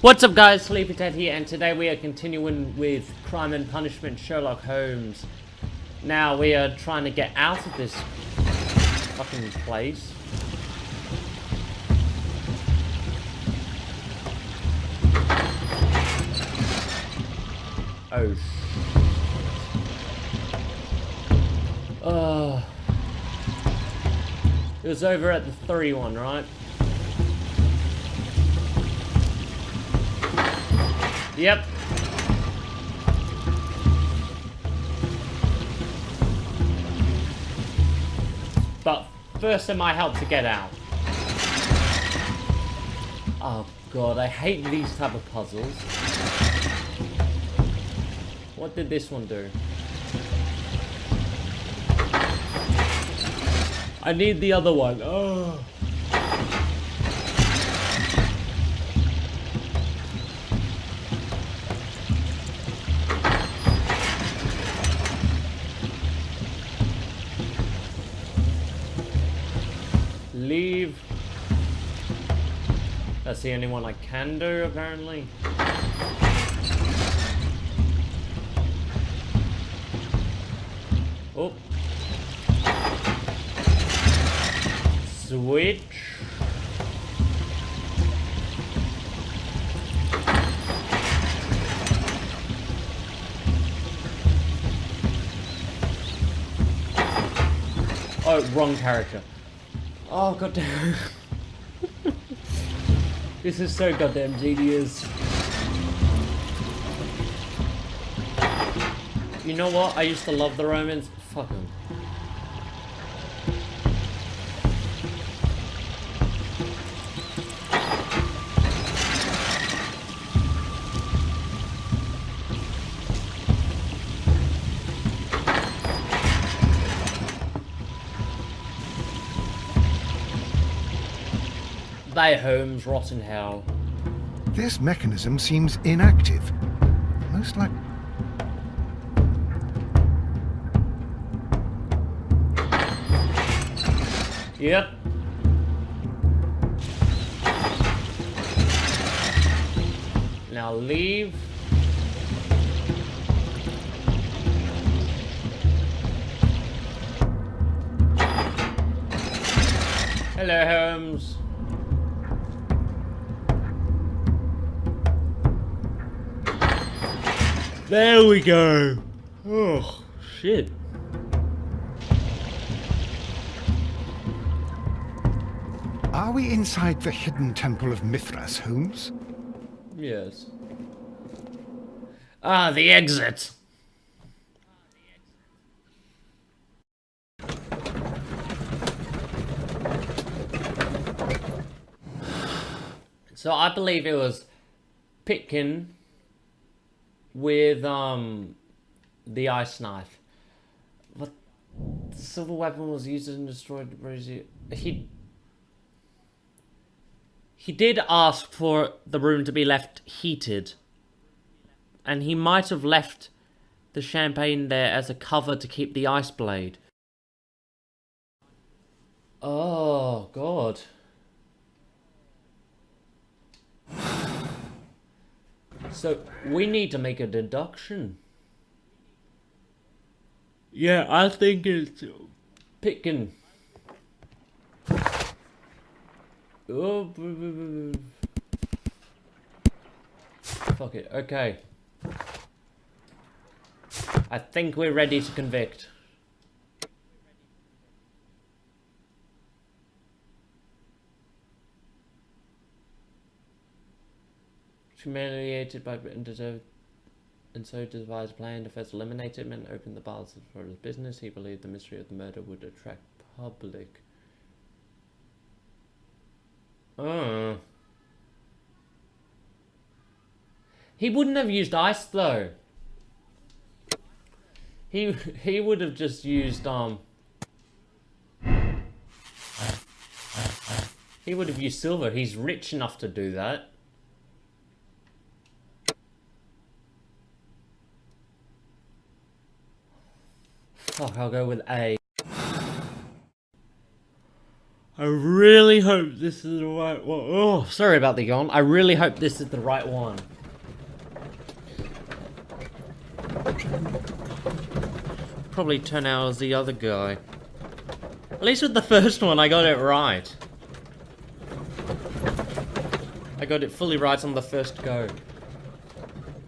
What's up guys, Sleepyted here, and today we are continuing with Crime and Punishment Sherlock Holmes. Now we are trying to get out of this fucking place. Oh it was over at the 3-1, right? Yep. But first it might help to get out. Oh god, I hate these type of puzzles. What did this one do? I need the other one. Oh. Leave. That's the only one I can do, apparently. Oh. Switch. Oh, wrong character. Oh goddamn. This is so goddamn genius. You know what? I used to love the Romans. Fuck them. Thy Holmes, rot in hell. This mechanism seems inactive. Most like... Yep. Now leave. Hello, Holmes. There we go. Oh, shit. Are we inside the hidden temple of Mithras, Holmes? Yes. Ah, the exit. So I believe it was Pitkin with the ice knife. What? The silver weapon was used and destroyed. He did ask for the room to be left heated, and he might have left the champagne there as a cover to keep the ice blade. Oh god. So, we need to make a deduction. Yeah, I think it's Pitkin. Oh, fuck it, okay. I think we're ready to convict. Humiliated by Britain deserved, and so devised a plan to first eliminate him and open the bars for his business. He believed the mystery of the murder would attract public. He wouldn't have used ice though. He would have just used he would have used silver. He's rich enough to do that. Fuck, I'll go with A. I really hope this is the right one. Oh, sorry about the yawn. I really hope this is the right one. Probably turn out as the other guy. At least with the first one, I got it right. I got it fully right on the first go.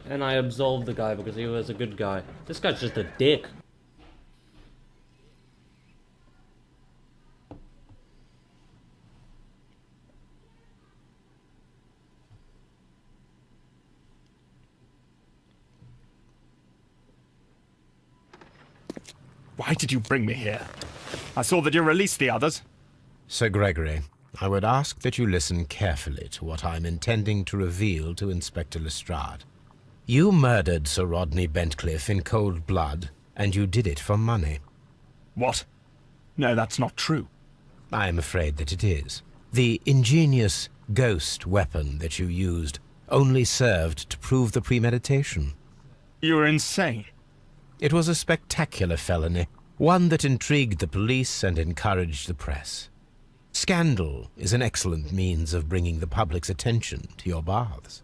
And I absolved the guy because he was a good guy. This guy's just a dick. Why did you bring me here? I saw that you released the others. Sir Gregory, I would ask that you listen carefully to what I am intending to reveal to Inspector Lestrade. You murdered Sir Rodney Bentcliffe in cold blood, and you did it for money. What? No, that's not true. I am afraid that it is. The ingenious ghost weapon that you used only served to prove the premeditation. You're insane. It was a spectacular felony, one that intrigued the police and encouraged the press. Scandal is an excellent means of bringing the public's attention to your baths.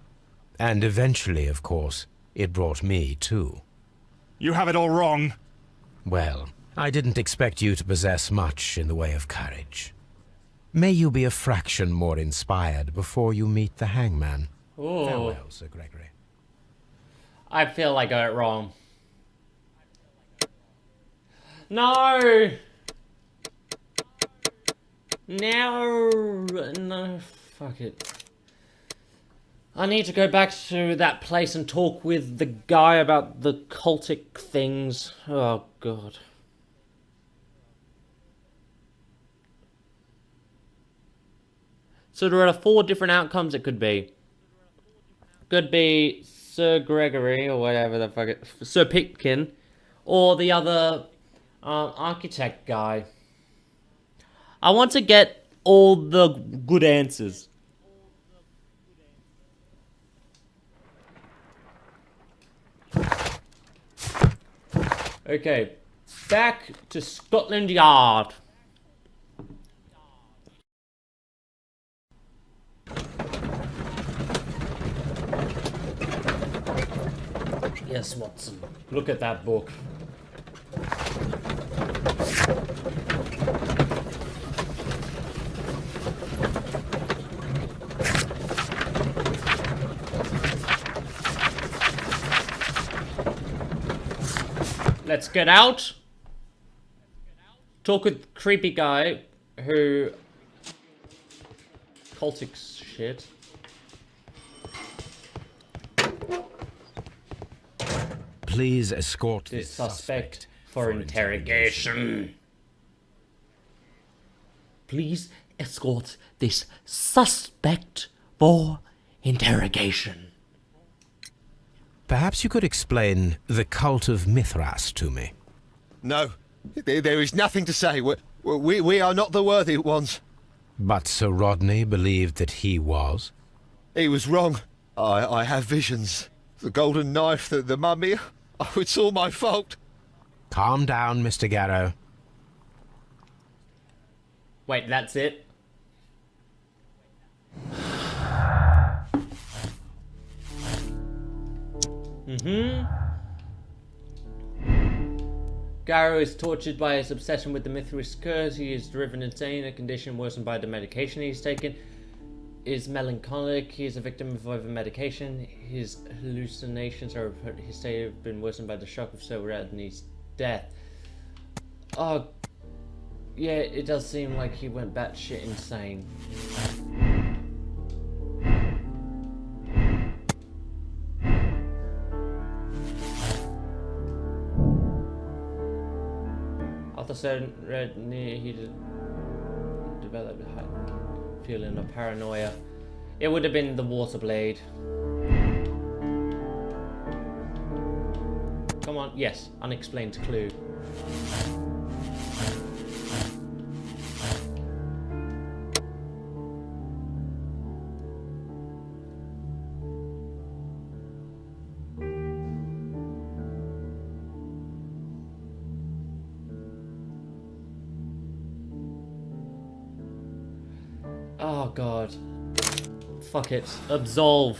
And eventually, of course, it brought me too. You have it all wrong. Well, I didn't expect you to possess much in the way of courage. May you be a fraction more inspired before you meet the hangman. Oh. Farewell, Sir Gregory. I feel I got it wrong. No! No, fuck it. I need to go back to that place and talk with the guy about the cultic things. Oh, God. So there are 4 different outcomes it could be. Could be Sir Gregory, or whatever the fuck it... Sir Pitkin, or the other architect guy. I want to get all the good answers. Okay, back to Scotland Yard. Yes, Watson. Look at that book. Let's get out. Talk with creepy guy who cultic shit. Please escort This suspect for interrogation. Please escort this suspect for interrogation. Perhaps you could explain the cult of Mithras to me. No, there is nothing to say. We are not the worthy ones. But Sir Rodney believed that he was. He was wrong. I have visions. The golden knife, the mummy. Oh, it's all my fault. Calm down, Mr. Garrow. Wait, that's it? Garrow is tortured by his obsession with the Mithras curse. He is driven insane, a condition worsened by the medication he's taken. Is melancholic. He is a victim of over-medication. His hallucinations are his state have been worsened by the shock of Sir Rodney's death. Oh, yeah, it does seem like he went batshit insane. After Sir Rodney, he developed a high feeling of paranoia. It would have been the water blade. Come on, yes, unexplained clue. Oh god. Fuck it. Absolve.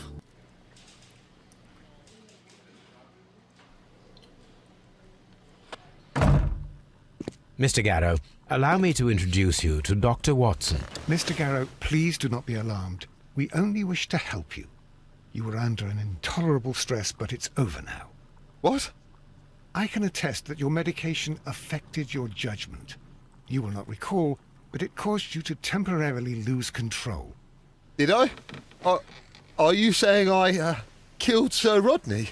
Mr. Garrow, allow me to introduce you to Dr. Watson. Mr. Garrow, please do not be alarmed. We only wish to help you. You were under an intolerable stress, but it's over now. What? I can attest that your medication affected your judgment. You will not recall, but it caused you to temporarily lose control. Did I? Are you saying I killed Sir Rodney?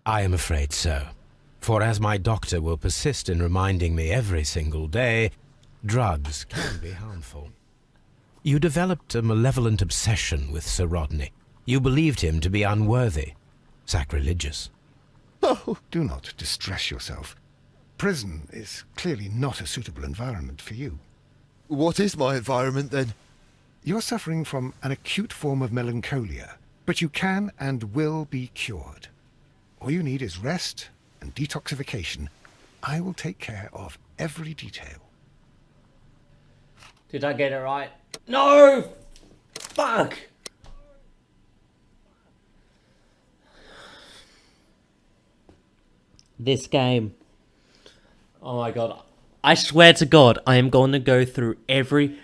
I am afraid so. For as my doctor will persist in reminding me every single day, drugs can be harmful. You developed a malevolent obsession with Sir Rodney. You believed him to be unworthy, sacrilegious. Oh, Do not distress yourself. Prison is clearly not a suitable environment for you. what is my environment then? You're suffering from an acute form of melancholia, but you can and will be cured. All you need is rest and detoxification. I will take care of every detail. Did I get it right? No! Fuck! This game. Oh my god. I swear to God, I am going to go through every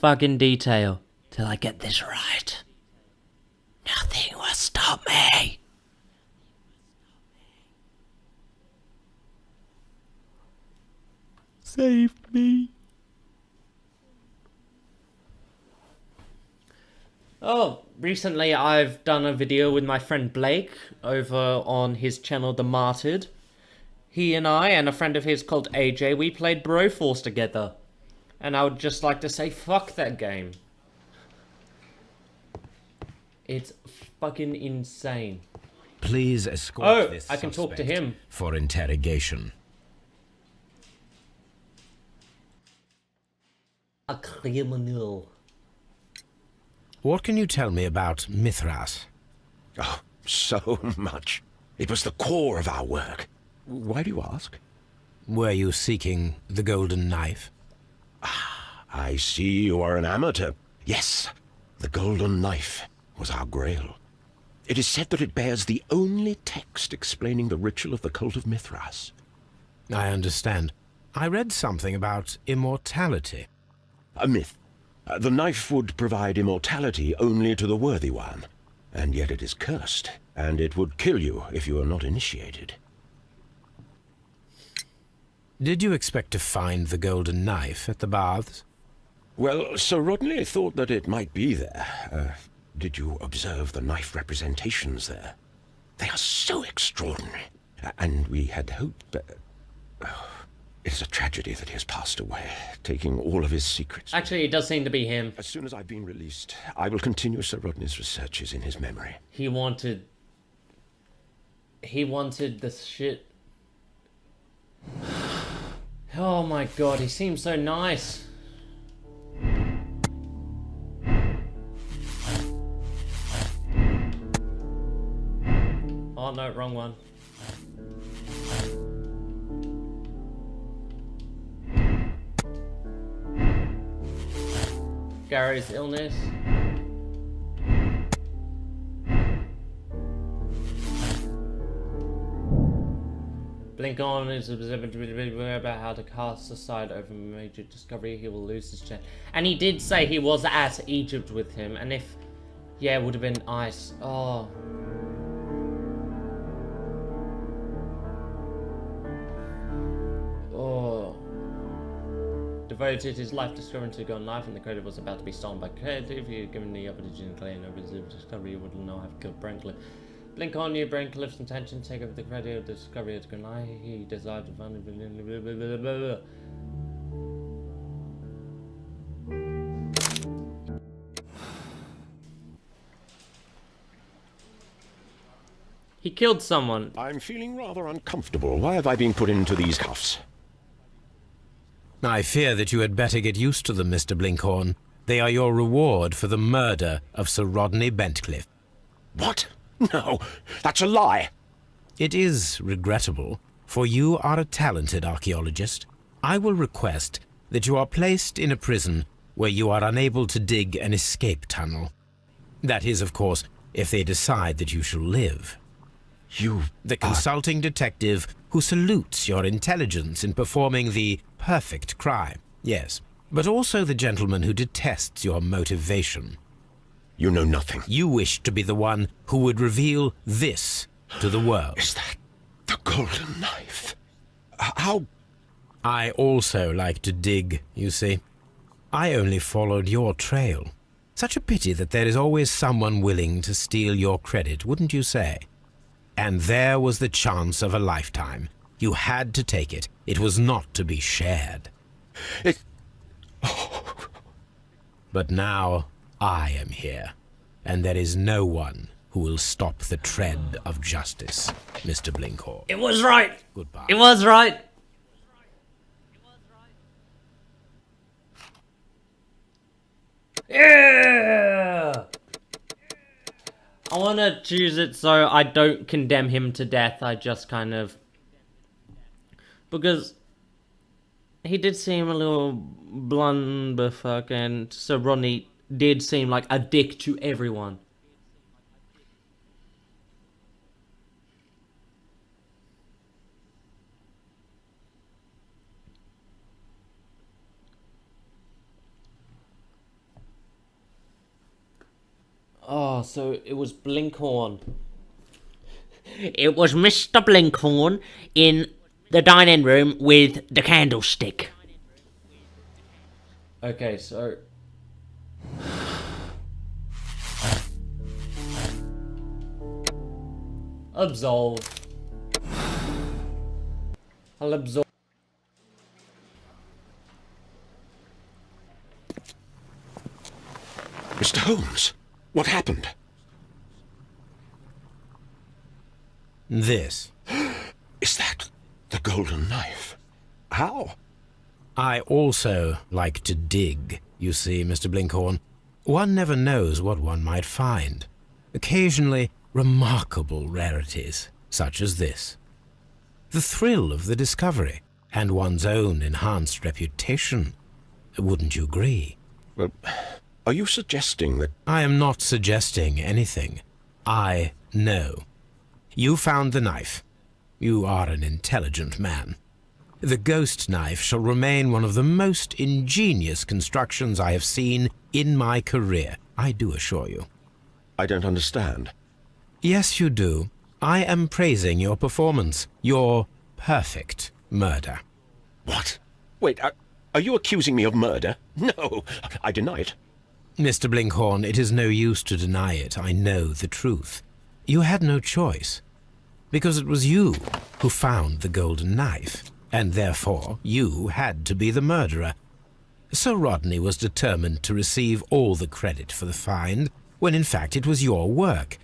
fucking detail till I get this right. Nothing will stop me. Save me. Oh, recently I've done a video with my friend Blake over on his channel The Martyred. He and I and a friend of his called AJ, we played Broforce together. And I would just like to say fuck that game. It's fucking insane. Please escort Oh, this I can talk to suspect him. for interrogation. A criminal. What can you tell me about Mithras? Oh, so much. It was the core of our work. Why do you ask? Were you seeking the golden knife? I see you are an amateur. Yes, the golden knife was our grail. It is said that it bears the only text explaining the ritual of the cult of Mithras. I understand. I read something about immortality. A myth. The knife would provide immortality only to the worthy one, and yet it is cursed, and it would kill you if you are not initiated. Did you expect to find the golden knife at the baths? Well, Sir Rodney thought that it might be there. Did you observe the knife representations there? They are so extraordinary, and we had hoped that... It is a tragedy that he has passed away, taking all of his secrets. Actually, it does seem to be him. As soon as I've been released, I will continue Sir Rodney's researches in his memory. He wanted this shit. Oh my god, he seems so nice. Oh no, wrong one. Gary's illness. Blink on is about how to cast aside over major discovery. He will lose his chance. And he did say he was at Egypt with him. And if, yeah, it would have been ice. Oh. Oh. Devoted his life discovering to go on life, and the credit was about to be stolen by Credit. If he had given the opportunity to claim over his discovery, he would now have killed Braincliff. Blink on you, Braincliff's intention to take over the credit of the discovery of Granai. He desired to find it. He killed someone. I'm feeling rather uncomfortable. Why have I been put into these cuffs? I fear that you had better get used to them, Mr. Blinkhorn. They are your reward for the murder of Sir Rodney Bentcliffe. What? No, that's a lie. It is regrettable, for you are a talented archaeologist. I will request that you are placed in a prison where you are unable to dig an escape tunnel. That is, of course, if they decide that you shall live. You The consulting detective who salutes your intelligence in performing the perfect crime, yes, but also the gentleman who detests your motivation. You know nothing. You wish to be the one who would reveal this to the world. Is that the golden knife? How? I also like to dig, you see. I only followed your trail. Such a pity that there is always someone willing to steal your credit, wouldn't you say? And there was the chance of a lifetime. You had to take it. It was not to be shared. It... But now I am here, and there is no one who will stop the tread of justice, Mr. Blinkhorn. It was right. Goodbye. It was right. Yeah. I want to choose it so I don't condemn him to death. I just kind of... Because he did seem a little blunderfuck, and Sir Rodney did seem like a dick to everyone. Oh, so it was Blinkhorn. It was Mr. Blinkhorn in the dining room with the candlestick. Okay, so... Absolve. I'll absolve. Mr. Holmes, what happened? This. Is that the golden knife? How? I also like to dig, you see, Mr. Blinkhorn. One never knows what one might find. Occasionally, remarkable rarities, such as this. The thrill of the discovery, and one's own enhanced reputation. Wouldn't you agree? Well, are you suggesting that... I am not suggesting anything. I know. You found the knife. You are an intelligent man. The ghost knife shall remain one of the most ingenious constructions I have seen in my career, I do assure you. I don't understand. Yes, you do. I am praising your performance, your perfect murder. What? Wait, are you accusing me of murder? No, I deny it. Mr. Blinkhorn, it is no use to deny it. I know the truth. You had no choice, because it was you who found the golden knife, and therefore you had to be the murderer. Sir Rodney was determined to receive all the credit for the find, when in fact it was your work.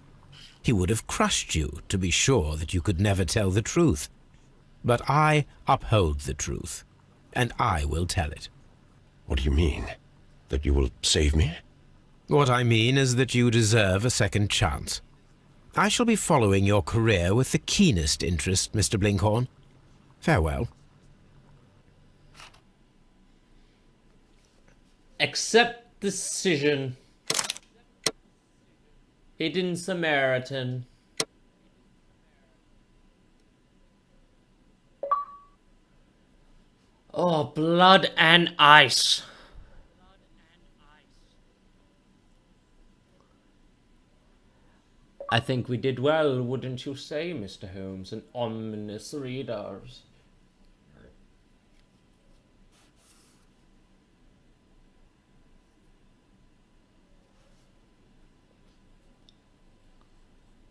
He would have crushed you to be sure that you could never tell the truth. But I uphold the truth, and I will tell it. What do you mean? That you will save me? What I mean is that you deserve a second chance. I shall be following your career with the keenest interest, Mr. Blinkhorn. Farewell. Accept decision. Hidden Samaritan. Oh, blood and ice. I think we did well, wouldn't you say, Mr. Holmes? An ominous readers.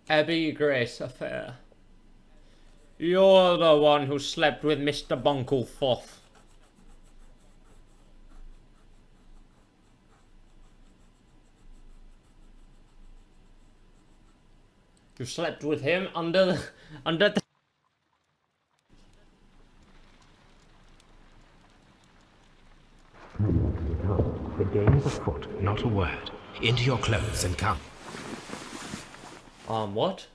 Abby Grace affair. You're the one who slept with Mr. Bunklefoff. You slept with him under the The game is afoot, not a word. Into your clothes and come. What?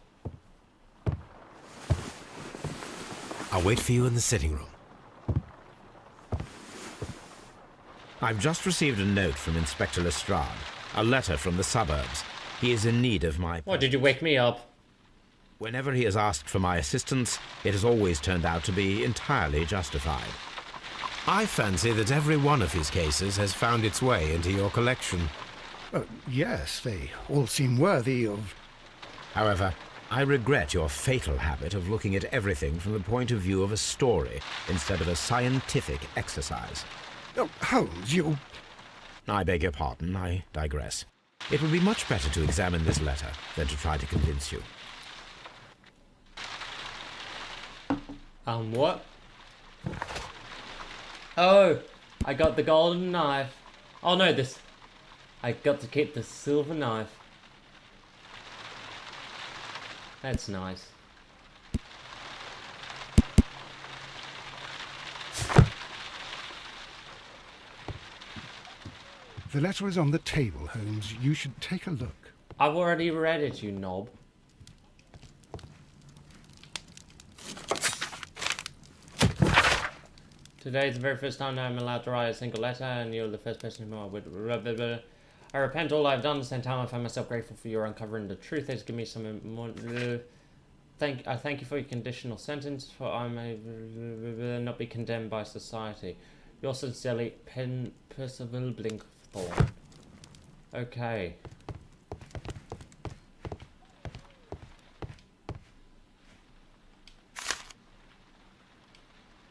I'll wait for you in the sitting room. I've just received a note from Inspector Lestrade. A letter from the suburbs. He is in need of my... What, did you wake me up? Whenever he has asked for my assistance, it has always turned out to be entirely justified. I fancy that every one of his cases has found its way into your collection. Yes, they all seem worthy of... However, I regret your fatal habit of looking at everything from the point of view of a story instead of a scientific exercise. Oh, Holmes, you... I beg your pardon, I digress. It would be much better to examine this letter than to try to convince you. What? Oh, I got the golden knife. Oh no, this... I got to keep the silver knife. That's nice. The letter is on the table, Holmes. You should take a look. I've already read it, you knob. Today is the very first time I'm allowed to write a single letter, and you're the first person who I would... I repent all I've done. At the same time, I find myself grateful for your uncovering the truth. It's given me some more... I thank you for your conditional sentence, for I may not be condemned by society. Yours sincerely, Percival Blinkthorn. Okay.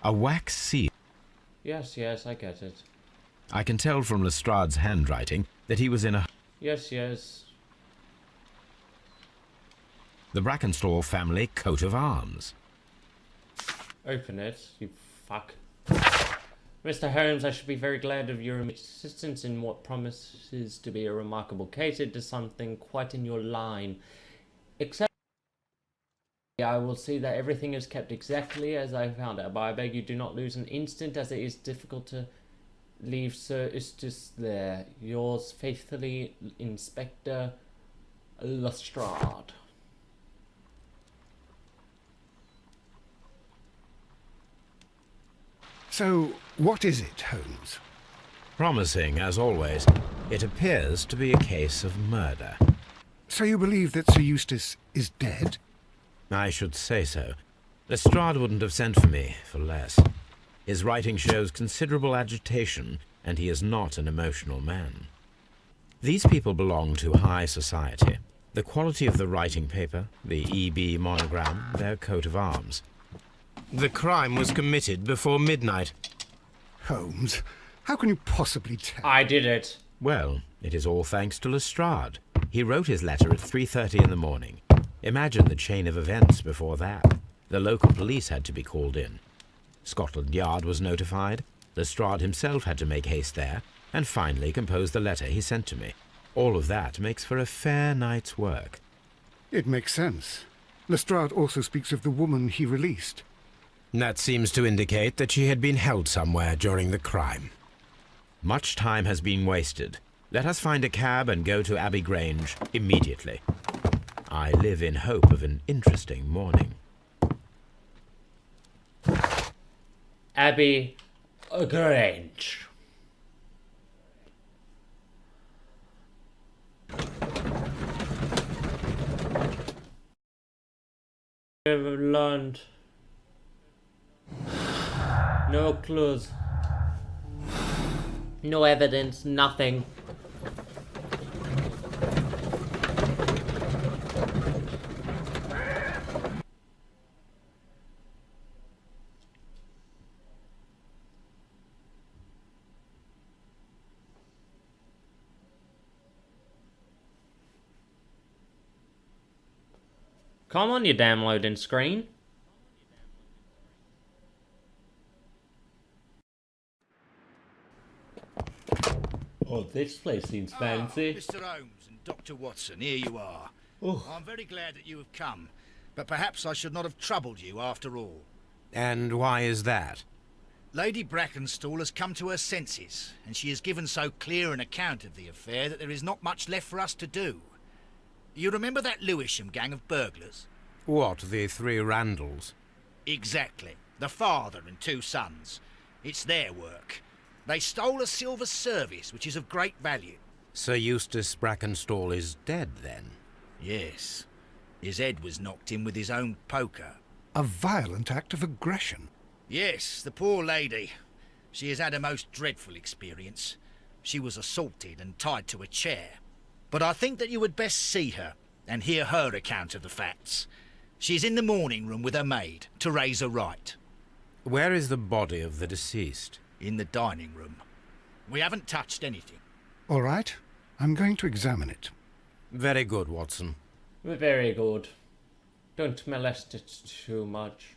A wax seal. Yes, yes, I get it. I can tell from Lestrade's handwriting that he was in a... Yes, yes. The Brackenstall family coat of arms. Open it, you fuck. Mr. Holmes, I should be very glad of your assistance in what promises to be a remarkable case. It is something quite in your line. Except I will see that everything is kept exactly as I found it, but I beg you do not lose an instant, as it is difficult to leave Sir Eustace there. Yours faithfully, Inspector Lestrade. So, what is it, Holmes? Promising, as always, it appears to be a case of murder. So you believe that Sir Eustace is dead? I should say so. Lestrade wouldn't have sent for me for less. His writing shows considerable agitation, and he is not an emotional man. These people belong to high society. The quality of the writing paper, the EB monogram, their coat of arms. The crime was committed before midnight. Holmes, how can you possibly tell? I did it. Well, it is all thanks to Lestrade. He wrote his letter at 3:30 in the morning. Imagine the chain of events before that. The local police had to be called in. Scotland Yard was notified. Lestrade himself had to make haste there, and finally compose the letter he sent to me. All of that makes for a fair night's work. It makes sense. Lestrade also speaks of the woman he released. That seems to indicate that she had been held somewhere during the crime. Much time has been wasted. Let us find a cab and go to Abbey Grange immediately. I live in hope of an interesting morning. Abbey Grange. I've learned. No clues. No evidence, nothing. Come on, you damn loading screen. Oh, this place seems fancy. Mr. Holmes and Dr. Watson, here you are. Oh. I'm very glad that you have come, but perhaps I should not have troubled you after all. And why is that? Lady Brackenstall has come to her senses, and she has given so clear an account of the affair that there is not much left for us to do. You remember that Lewisham gang of burglars? What, the three Randalls? Exactly. The father and two sons. It's their work. They stole a silver service, which is of great value. Sir Eustace Brackenstall is dead, then? Yes. His head was knocked in with his own poker. A violent act of aggression. Yes, the poor lady. She has had a most dreadful experience. She was assaulted and tied to a chair. But I think that you would best see her and hear her account of the facts. She's in the morning room with her maid, Teresa Wright. Where is the body of the deceased? In the dining room. We haven't touched anything. All right, I'm going to examine it. Very good, Watson. Very good. Don't molest it too much.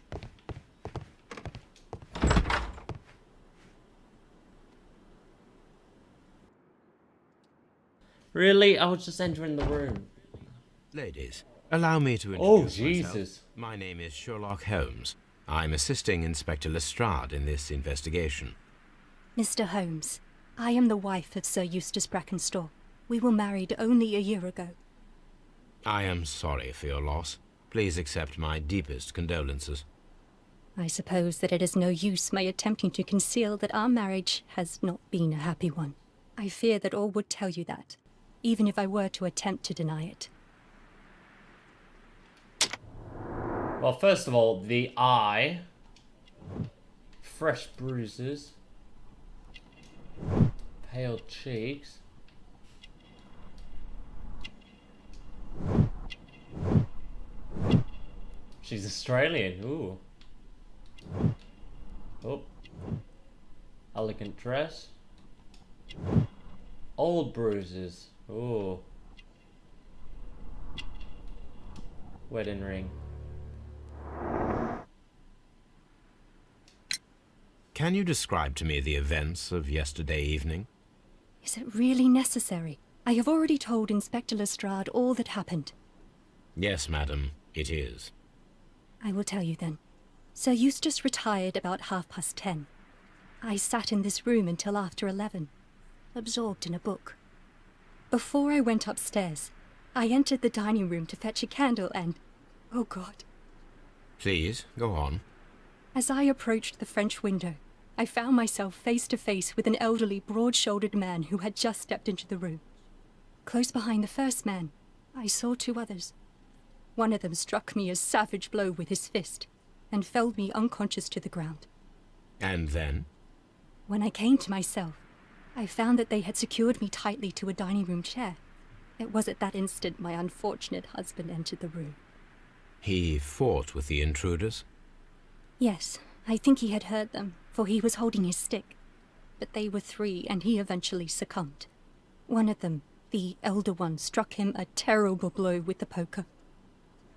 Really? I was just entering the room. Ladies, allow me to Oh, introduce myself. Jesus. My name is Sherlock Holmes. I'm assisting Inspector Lestrade in this investigation. Mr. Holmes, I am the wife of Sir Eustace Brackenstall. We were married only a year ago. I am sorry for your loss. Please accept my deepest condolences. I suppose that it is no use my attempting to conceal that our marriage has not been a happy one. I fear that all would tell you that, even if I were to attempt to deny it. Well, first of all, the eye. Fresh bruises. Pale cheeks. She's Australian. Ooh. Oh. Elegant dress. Old bruises. Ooh. Wedding ring. Can you describe to me the events of yesterday evening? Is it really necessary? I have already told Inspector Lestrade all that happened. Yes, madam, it is. I will tell you then. Sir Eustace retired about 10:30. I sat in this room until after 11, absorbed in a book. Before I went upstairs, I entered the dining room to fetch a candle and... oh God. Please, go on. As I approached the French window, I found myself face to face with an elderly, broad-shouldered man who had just stepped into the room. Close behind the first man, I saw two others. One of them struck me a savage blow with his fist and felled me unconscious to the ground. And then? When I came to myself, I found that they had secured me tightly to a dining room chair. It was at that instant my unfortunate husband entered the room. He fought with the intruders? Yes, I think he had hurt them, for he was holding his stick. But they were three, and he eventually succumbed. One of them, the elder one, struck him a terrible blow with the poker.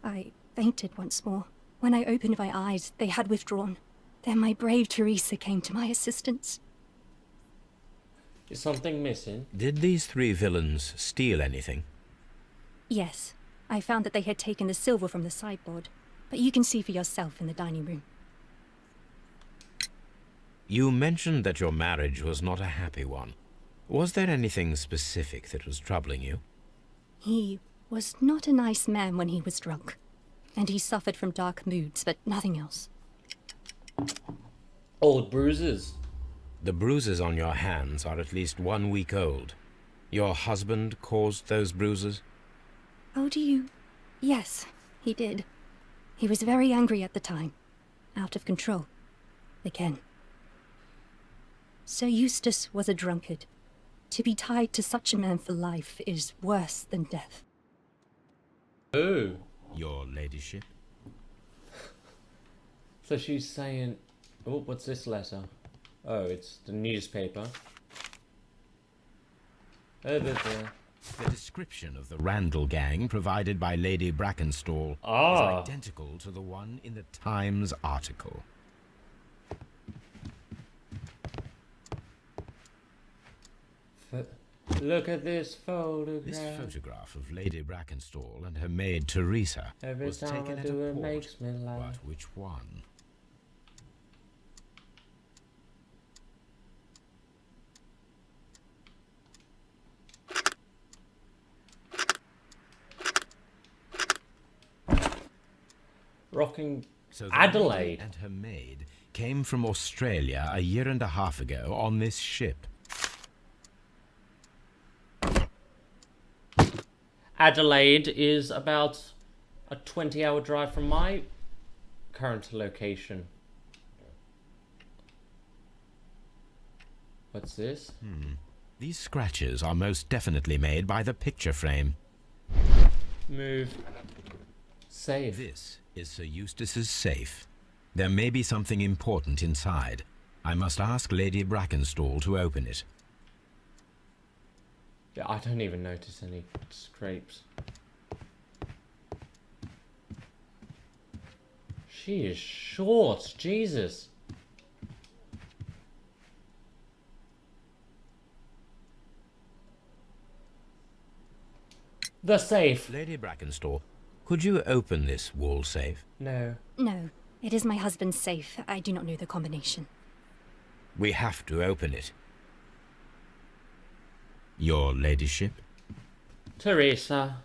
I fainted once more. When I opened my eyes, they had withdrawn. Then my brave Teresa came to my assistance. Is something missing? Did these three villains steal anything? Yes, I found that they had taken the silver from the sideboard, but you can see for yourself in the dining room. You mentioned that your marriage was not a happy one. Was there anything specific that was troubling you? He was not a nice man when he was drunk, and he suffered from dark moods, but nothing else. Old bruises. The bruises on your hands are at least 1 week old. Your husband caused those bruises? Oh, do you? Yes, he did. He was very angry at the time. Out of control. Again. Sir Eustace was a drunkard. To be tied to such a man for life is worse than death. Oh. Your ladyship? So she's saying... oh, what's this letter? Oh, it's the newspaper. Over there. The description of the Randall gang provided by Lady Brackenstall is identical to the one in the Times article. Look at this photograph. This photograph of Lady Brackenstall and her maid Teresa Every was time taken I at do a it port. makes me laugh. But which one? Rocking So the Adelaide. lady and her maid came from Australia a year and a half ago on this ship. Adelaide is about a 20-hour drive from my current location. What's this? These scratches are most definitely made by the picture frame. Move. Save. This is Sir Eustace's safe. There may be something important inside. I must ask Lady Brackenstall to open it. Yeah, I don't even notice any scrapes. She is short, Jesus. The safe. Lady Brackenstall, could you open this wall safe? No. No, it is my husband's safe. I do not know the combination. We have to open it. Your ladyship? Teresa.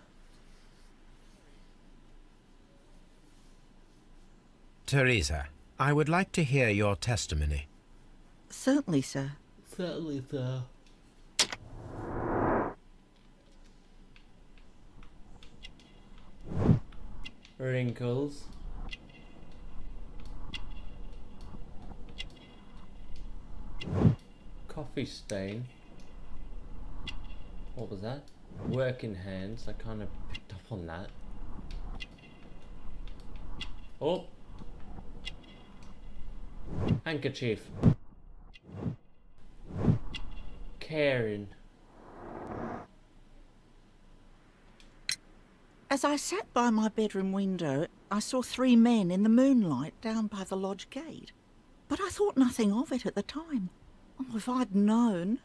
Teresa, I would like to hear your testimony. Certainly, sir. Certainly, sir. Wrinkles. Coffee stain. What was that? Working hands. I kind of picked up on that. Oh. Handkerchief. Karen. As I sat by my bedroom window, I saw 3 men in the moonlight down by the lodge gate. But I thought nothing of it at the time. Oh, if I'd known.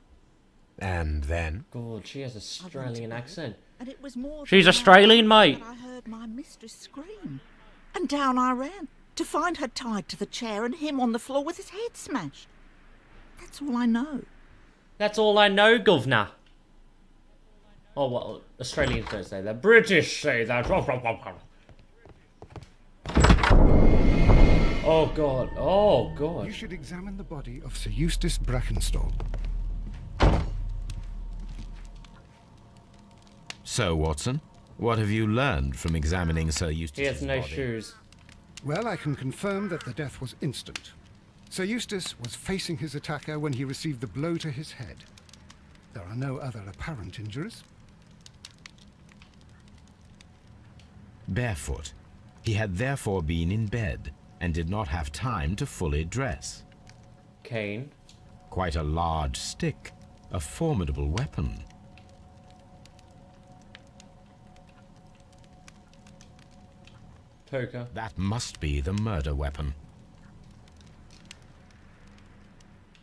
And then? God, she has an Australian accent. And it was more She's than Australian, that mate. I heard my mistress scream. And down I ran, to find her tied to the chair and him on the floor with his head smashed. That's all I know. That's all I know, governor. Oh, well, Australians don't say that. British say that. Oh, God. Oh, You God. should examine the body of Sir Eustace Brackenstall. So, Watson, what have you learned from examining Sir He Eustace's has no body? shoes. Well, I can confirm that the death was instant. Sir Eustace was facing his attacker when he received the blow to his head. There are no other apparent injuries. Barefoot. He had therefore been in bed and did not have time to fully dress. Cane. Quite a large stick, a formidable weapon. Poker. That must be the murder weapon.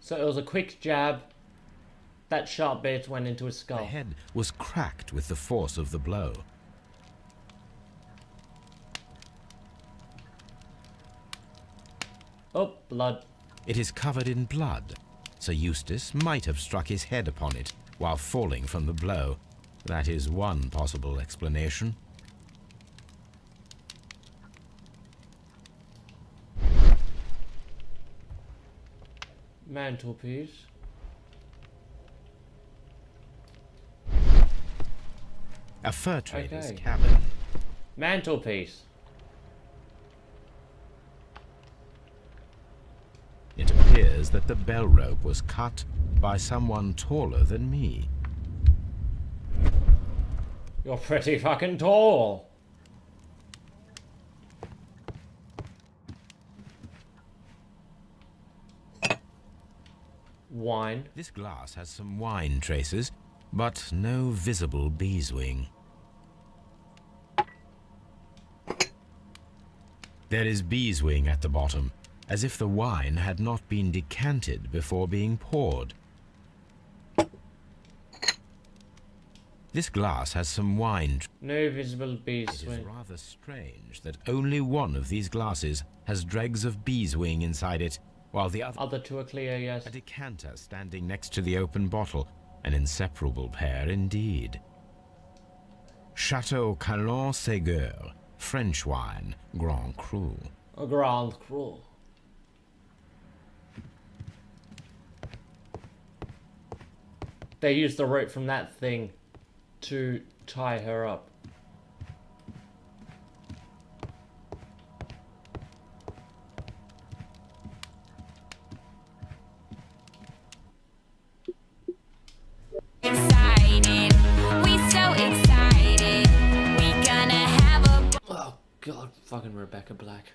So it was a quick jab. That sharp bit went into his The skull. head was cracked with the force of the blow. Oh, blood. It is covered in blood. Sir Eustace might have struck his head upon it while falling from the blow. That is one possible explanation. Mantelpiece. A fur trader's Okay. cabin. Mantelpiece. It appears that the bell rope was cut by someone taller than me. You're pretty fucking tall. Wine. This glass has some wine traces, but no visible beeswing. There is beeswing at the bottom, as if the wine had not been decanted before being poured. This glass has some wine. No visible bees It is swing. rather strange that only one of these glasses has dregs of beeswing inside it, while the other... Other two are clear, yes. A decanter standing next to the open bottle, an inseparable pair indeed. Chateau Calon Ségur, French wine, Grand Cru. A Grand Cru. they used the rope from that thing to tie her up. Excited, we so excited. We gonna have a Oh god, fucking Rebecca Black.